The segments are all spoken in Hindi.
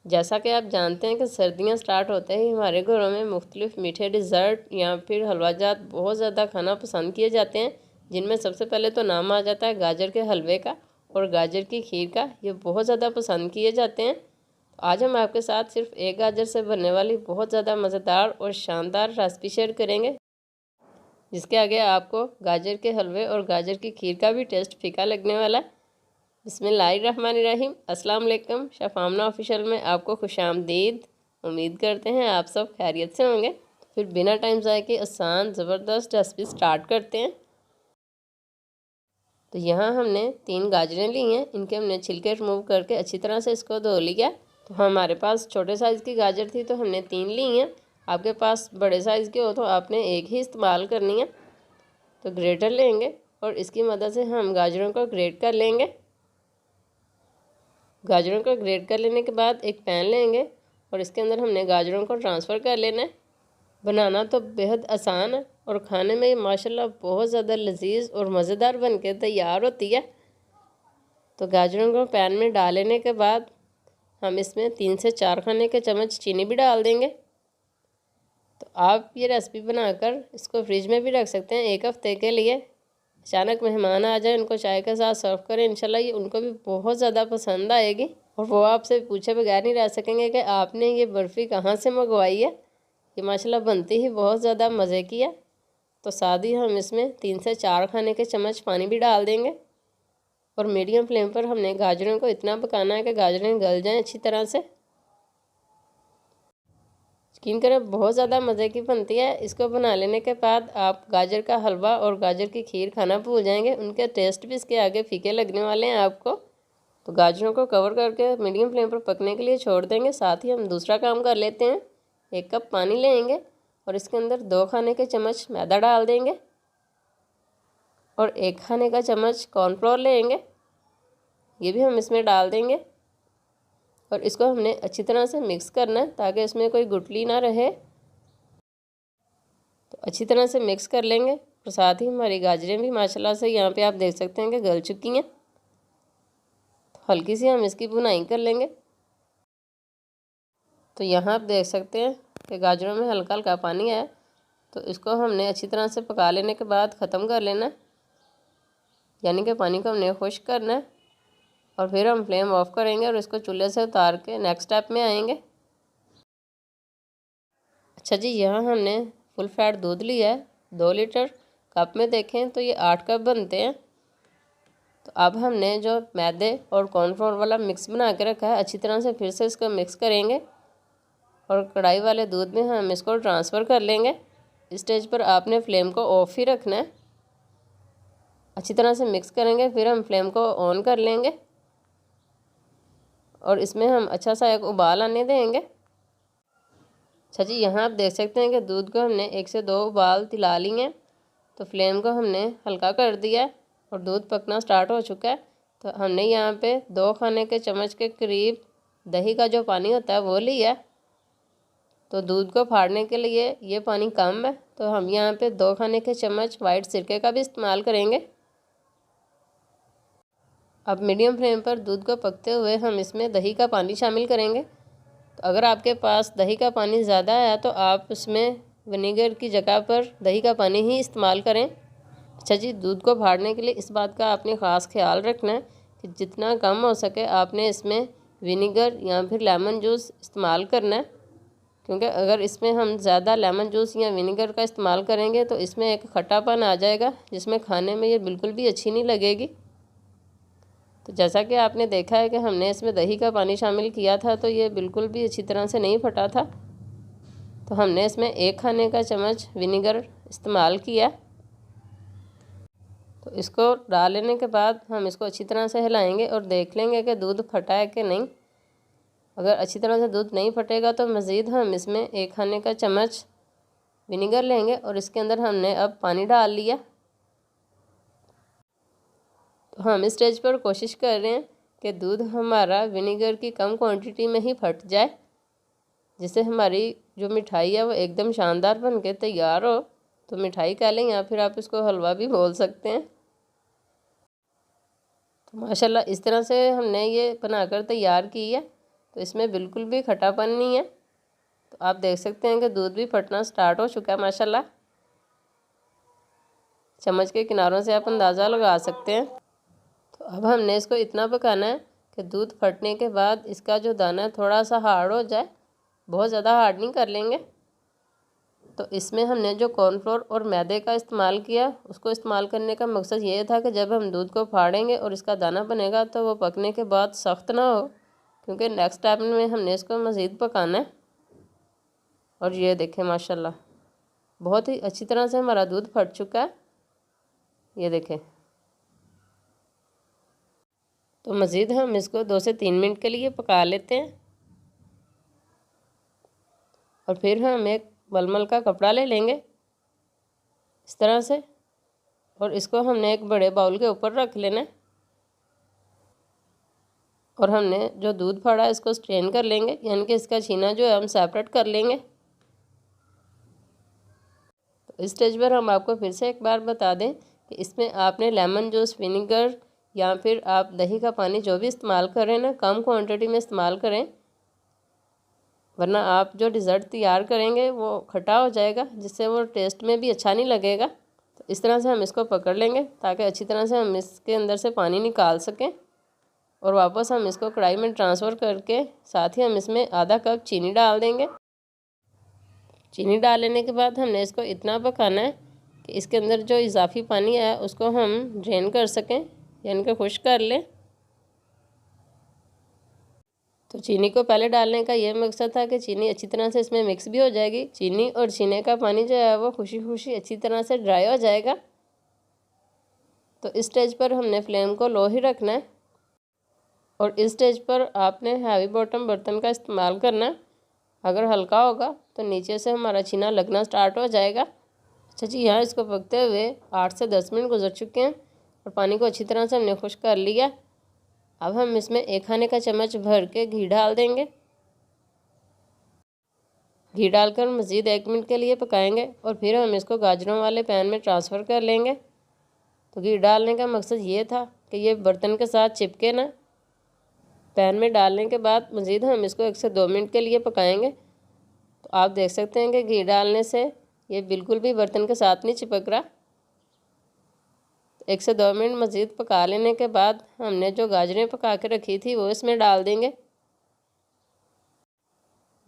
जैसा कि आप जानते हैं कि सर्दियां स्टार्ट होते ही हमारे घरों में मुख्तलिफ़ मीठे डिज़र्ट या फिर हलवाजात बहुत ज़्यादा खाना पसंद किए जाते हैं, जिनमें सबसे पहले तो नाम आ जाता है गाजर के हलवे का और गाजर की खीर का। ये बहुत ज़्यादा पसंद किए जाते हैं। आज हम आपके साथ सिर्फ एक गाजर से बनने वाली बहुत ज़्यादा मज़ेदार और शानदार रेसिपी शेयर करेंगे, जिसके आगे आपको गाजर के हलवे और गाजर की खीर का भी टेस्ट फीका लगने वाला है। बिस्मिल्लाहिर्रहमानिर्रहीम। अस्सलाम वालेकुम। शेफ़ आमना ऑफिशियल में आपको खुशामदीद। उम्मीद करते हैं आप सब खैरियत से होंगे। फिर बिना टाइम ज़ाया के आसान ज़बरदस्त रेसिपी स्टार्ट करते हैं। तो यहाँ हमने 3 गाजरें ली हैं। इनके हमने छिलके रिमूव करके अच्छी तरह से इसको धो लिया। तो हमारे पास छोटे साइज़ की गाजर थी तो हमने 3 ली हैं। आपके पास बड़े साइज़ के हो तो आपने एक ही इस्तेमाल करनी है। तो ग्रेटर लेंगे और इसकी मदद से हम गाजरों को ग्रेट कर लेंगे। गाजरों को ग्रेट कर लेने के बाद एक पैन लेंगे और इसके अंदर हमने गाजरों को ट्रांसफ़र कर लेना है। बनाना तो बेहद आसान है और खाने में माशाल्लाह बहुत ज़्यादा लजीज और मज़ेदार बन के तैयार होती है। तो गाजरों को पैन में डाल लेने के बाद हम इसमें 3 से 4 खाने के चम्मच चीनी भी डाल देंगे। तो आप ये रेसिपी बनाकर इसको फ्रिज में भी रख सकते हैं 1 हफ़्ते के लिए। अचानक मेहमान आ जाए, उनको चाय के साथ सर्व करें, इंशाल्लाह ये उनको भी बहुत ज़्यादा पसंद आएगी और वो आपसे पूछे बगैर नहीं रह सकेंगे कि आपने ये बर्फ़ी कहाँ से मंगवाई है। ये माशाल्लाह बनती ही बहुत ज़्यादा मज़े की है। तो साथ ही हम इसमें 3 से 4 खाने के चम्मच पानी भी डाल देंगे और मीडियम फ्लेम पर हमने गाजरों को इतना पकाना है कि गाजरें गल जाएँ अच्छी तरह से। यकीन करें बहुत ज़्यादा मज़े की बनती है। इसको बना लेने के बाद आप गाजर का हलवा और गाजर की खीर खाना भूल जाएंगे। उनके टेस्ट भी इसके आगे फीके लगने वाले हैं आपको। तो गाजरों को कवर करके मीडियम फ्लेम पर पकने के लिए छोड़ देंगे। साथ ही हम दूसरा काम कर लेते हैं। 1 कप पानी लेंगे और इसके अंदर 2 खाने के चम्मच मैदा डाल देंगे और 1 खाने का चम्मच कॉर्नफ्लोर लेंगे, ये भी हम इसमें डाल देंगे और इसको हमने अच्छी तरह से मिक्स करना है ताकि इसमें कोई गुठली ना रहे। तो अच्छी तरह से मिक्स कर लेंगे और साथ ही हमारी गाजरें भी माशाल्लाह से यहाँ पे आप देख सकते हैं कि गल चुकी हैं। तो हल्की सी हम इसकी भुनाई कर लेंगे। तो यहाँ आप देख सकते हैं कि गाजरों में हल्का हल्का पानी है। तो इसको हमने अच्छी तरह से पका लेने के बाद ख़त्म कर लेना है, यानी कि पानी को हमने खुश्क करना है और फिर हम फ्लेम ऑफ करेंगे और इसको चूल्हे से उतार के नेक्स्ट स्टेप में आएंगे। अच्छा जी, यहाँ हमने फुल फैट दूध लिया है 2 लीटर। कप में देखें तो ये 8 कप बनते हैं। तो अब हमने जो मैदे और कॉर्नफ्लोर वाला मिक्स बना के रखा है अच्छी तरह से फिर से इसको मिक्स करेंगे और कढ़ाई वाले दूध में हम इसको ट्रांसफ़र कर लेंगे। इस स्टेज पर आपने फ्लेम को ऑफ ही रखना है। अच्छी तरह से मिक्स करेंगे, फिर हम फ्लेम को ऑन कर लेंगे और इसमें हम अच्छा सा एक उबाल आने देंगे। अच्छा जी, यहाँ आप देख सकते हैं कि दूध को हमने 1 से 2 उबाल दिला ली हैं। तो फ्लेम को हमने हल्का कर दिया और दूध पकना स्टार्ट हो चुका है। तो हमने यहाँ पे 2 खाने के चम्मच के करीब दही का जो पानी होता है वो लिया। तो दूध को फाड़ने के लिए ये पानी कम है, तो हम यहाँ पे 2 खाने के चम्मच वाइट सिरके का भी इस्तेमाल करेंगे। अब मीडियम फ्लेम पर दूध को पकते हुए हम इसमें दही का पानी शामिल करेंगे। तो अगर आपके पास दही का पानी ज़्यादा है तो आप उसमें विनेगर की जगह पर दही का पानी ही इस्तेमाल करें। अच्छा जी, दूध को फाड़ने के लिए इस बात का आपने ख़ास ख्याल रखना है कि जितना कम हो सके आपने इसमें विनेगर या फिर लेमन जूस इस्तेमाल करना है, क्योंकि अगर इसमें हम ज़्यादा लेमन जूस या विनेगर का इस्तेमाल करेंगे तो इसमें एक खट्टापन आ जाएगा जिसमें खाने में ये बिल्कुल भी अच्छी नहीं लगेगी। तो जैसा कि आपने देखा है कि हमने इसमें दही का पानी शामिल किया था तो ये बिल्कुल भी अच्छी तरह से नहीं फटा था। तो हमने इसमें 1 खाने का चम्मच विनेगर इस्तेमाल किया। तो इसको डाल लेने के बाद हम इसको अच्छी तरह से हिलाएंगे और देख लेंगे कि दूध फटा है कि नहीं। अगर अच्छी तरह से दूध नहीं फटेगा तो मज़ीद हम इसमें 1 खाने का चम्मच विनेगर लेंगे और इसके अंदर हमने अब पानी डाल लिया। तो हम इस स्टेज पर कोशिश कर रहे हैं कि दूध हमारा विनेगर की कम क्वांटिटी में ही फट जाए, जिससे हमारी जो मिठाई है वो एकदम शानदार बन के तैयार हो। तो मिठाई कह लें या फिर आप इसको हलवा भी बोल सकते हैं। तो माशाल्लाह इस तरह से हमने ये बनाकर तैयार की है। तो इसमें बिल्कुल भी खट्टापन नहीं है। तो आप देख सकते हैं कि दूध भी फटना स्टार्ट हो चुका है माशाल्लाह। चम्मच के किनारों से आप अंदाज़ा लगा सकते हैं। तो अब हमने इसको इतना पकाना है कि दूध फटने के बाद इसका जो दाना है थोड़ा सा हार्ड हो जाए, बहुत ज़्यादा हार्ड नहीं कर लेंगे। तो इसमें हमने जो कॉर्नफ्लोर और मैदे का इस्तेमाल किया, उसको इस्तेमाल करने का मकसद ये था कि जब हम दूध को फाड़ेंगे और इसका दाना बनेगा तो वो पकने के बाद सख्त ना हो, क्योंकि नेक्स्ट स्टेप में हमने इसको मज़ीद पकाना है। और ये देखें माशाल्लाह बहुत ही अच्छी तरह से हमारा दूध फट चुका है, ये देखें। तो मज़ीद हम इसको 2 से 3 मिनट के लिए पका लेते हैं। और फिर हम एक मलमल का कपड़ा ले लेंगे इस तरह से, और इसको हमने एक बड़े बाउल के ऊपर रख लेना है। और हमने जो दूध फाड़ा इसको स्ट्रेन कर लेंगे, यानी कि इसका छीना जो है हम सेपरेट कर लेंगे। तो इस स्टेज पर हम आपको फिर से एक बार बता दें कि इसमें आपने लेमन जूस, विनेगर या फिर आप दही का पानी जो भी इस्तेमाल करें ना, कम क्वांटिटी में इस्तेमाल करें, वरना आप जो डिज़र्ट तैयार करेंगे वो खट्टा हो जाएगा, जिससे वो टेस्ट में भी अच्छा नहीं लगेगा। तो इस तरह से हम इसको पकड़ लेंगे ताकि अच्छी तरह से हम इसके अंदर से पानी निकाल सकें। और वापस हम इसको कढ़ाई में ट्रांसफ़र करके साथ ही हम इसमें आधा कप चीनी डाल देंगे। चीनी डाल लेने के बाद हमने इसको इतना पकाना है कि इसके अंदर जो इजाफी पानी है उसको हम ड्रेन कर सकें, यानी कि खुश्क कर लें। तो चीनी को पहले डालने का ये मकसद था कि चीनी अच्छी तरह से इसमें मिक्स भी हो जाएगी। चीनी और चीनी का पानी जो है वो खुशी खुशी अच्छी तरह से ड्राई हो जाएगा। तो इस स्टेज पर हमने फ्लेम को लो ही रखना है। और इस स्टेज पर आपने हैवी बॉटम बर्तन का इस्तेमाल करना है। अगर हल्का होगा तो नीचे से हमारा छीना लगना स्टार्ट हो जाएगा। अच्छा जी, यहाँ इसको पकते हुए 8 से 10 मिनट गुजर चुके हैं और पानी को अच्छी तरह से हमने खुश्क कर लिया। अब हम इसमें 1 खाने का चम्मच भर के घी डाल देंगे। घी डालकर मज़ीद 1 मिनट के लिए पकाएंगे और फिर हम इसको गाजरों वाले पैन में ट्रांसफ़र कर लेंगे। तो घी डालने का मकसद ये था कि ये बर्तन के साथ चिपके ना। पैन में डालने के बाद मज़ीद हम इसको 1 से 2 मिनट के लिए पकाएंगे। तो आप देख सकते हैं कि घी डालने से ये बिल्कुल भी बर्तन के साथ नहीं चिपक रहा। 1 से 2 मिनट मज़ीद पका लेने के बाद हमने जो गाजरें पका के रखी थी वो इसमें डाल देंगे।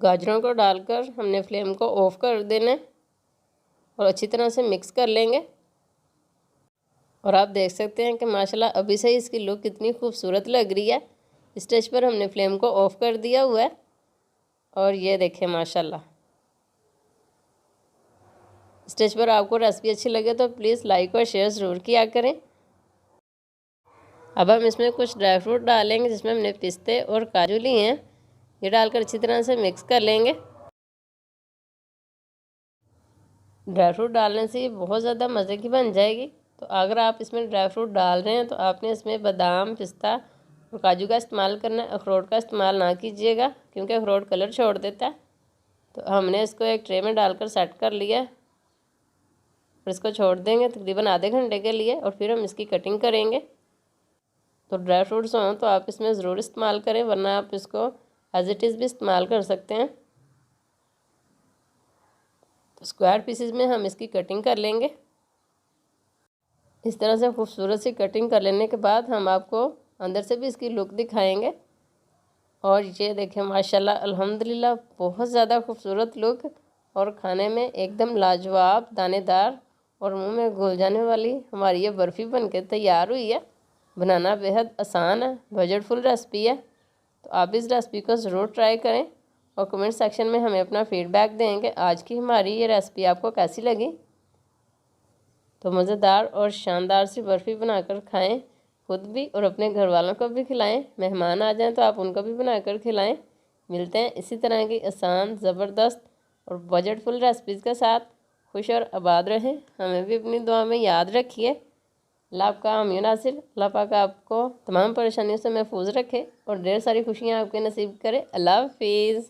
गाजरों को डालकर हमने फ्लेम को ऑफ़ कर देना है और अच्छी तरह से मिक्स कर लेंगे। और आप देख सकते हैं कि माशाल्लाह अभी से ही इसकी लुक कितनी खूबसूरत लग रही है। स्टेज पर हमने फ्लेम को ऑफ़ कर दिया हुआ है और ये देखें माशाल्लाह। स्टेज पर आपको रेसिपी अच्छी लगे तो प्लीज़ लाइक और शेयर ज़रूर किया करें। अब हम इसमें कुछ ड्राई फ्रूट डालेंगे, जिसमें हमने पिस्ते और काजू लिए हैं। ये डालकर अच्छी तरह से मिक्स कर लेंगे। ड्राई फ्रूट डालने से ये बहुत ज़्यादा मज़े की बन जाएगी। तो अगर आप इसमें ड्राई फ्रूट डाल रहे हैं तो आपने इसमें बादाम, पिस्ता और काजू का इस्तेमाल करना है। अखरोट का इस्तेमाल ना कीजिएगा, क्योंकि अखरोट कलर छोड़ देता है। तो हमने इसको एक ट्रे में डालकर सेट कर लिया है और इसको छोड़ देंगे तकरीबन आधे घंटे के लिए और फिर हम इसकी कटिंग करेंगे। तो ड्राई फ्रूट्स हों तो आप इसमें ज़रूर इस्तेमाल करें, वरना आप इसको एज इट इज़ भी इस्तेमाल कर सकते हैं। तो स्क्वायर पीसेस में हम इसकी कटिंग कर लेंगे। इस तरह से खूबसूरत सी कटिंग कर लेने के बाद हम आपको अंदर से भी इसकी लुक दिखाएंगे। और ये देखें माशाल्लाह अल्हम्दुलिल्लाह बहुत ज़्यादा खूबसूरत लुक और खाने में एकदम लाजवाब, दानेदार और मुंह में घुल जाने वाली हमारी ये बर्फ़ी बनके तैयार हुई है। बनाना बेहद आसान है, बजटफुल रेसिपी है। तो आप इस रेसिपी को ज़रूर ट्राई करें और कमेंट सेक्शन में हमें अपना फ़ीडबैक दें कि आज की हमारी ये रेसिपी आपको कैसी लगी। तो मज़ेदार और शानदार सी बर्फ़ी बनाकर खाएं, खुद भी और अपने घर वालों को भी खिलाएं। मेहमान आ जाएं तो आप उनको भी बनाकर खिलाएं। मिलते हैं इसी तरह की आसान, ज़बरदस्त और बजटफुल रेसिपीज़ के साथ। खुश और आबाद रहें, हमें भी अपनी दुआ में याद रखिए। अल्लाह आपका हामी नासिर, अल्लाह पाक आपको तमाम परेशानियों से महफूज रखे और ढेर सारी खुशियाँ आपके नसीब करे। अल्लाह हाफिज़।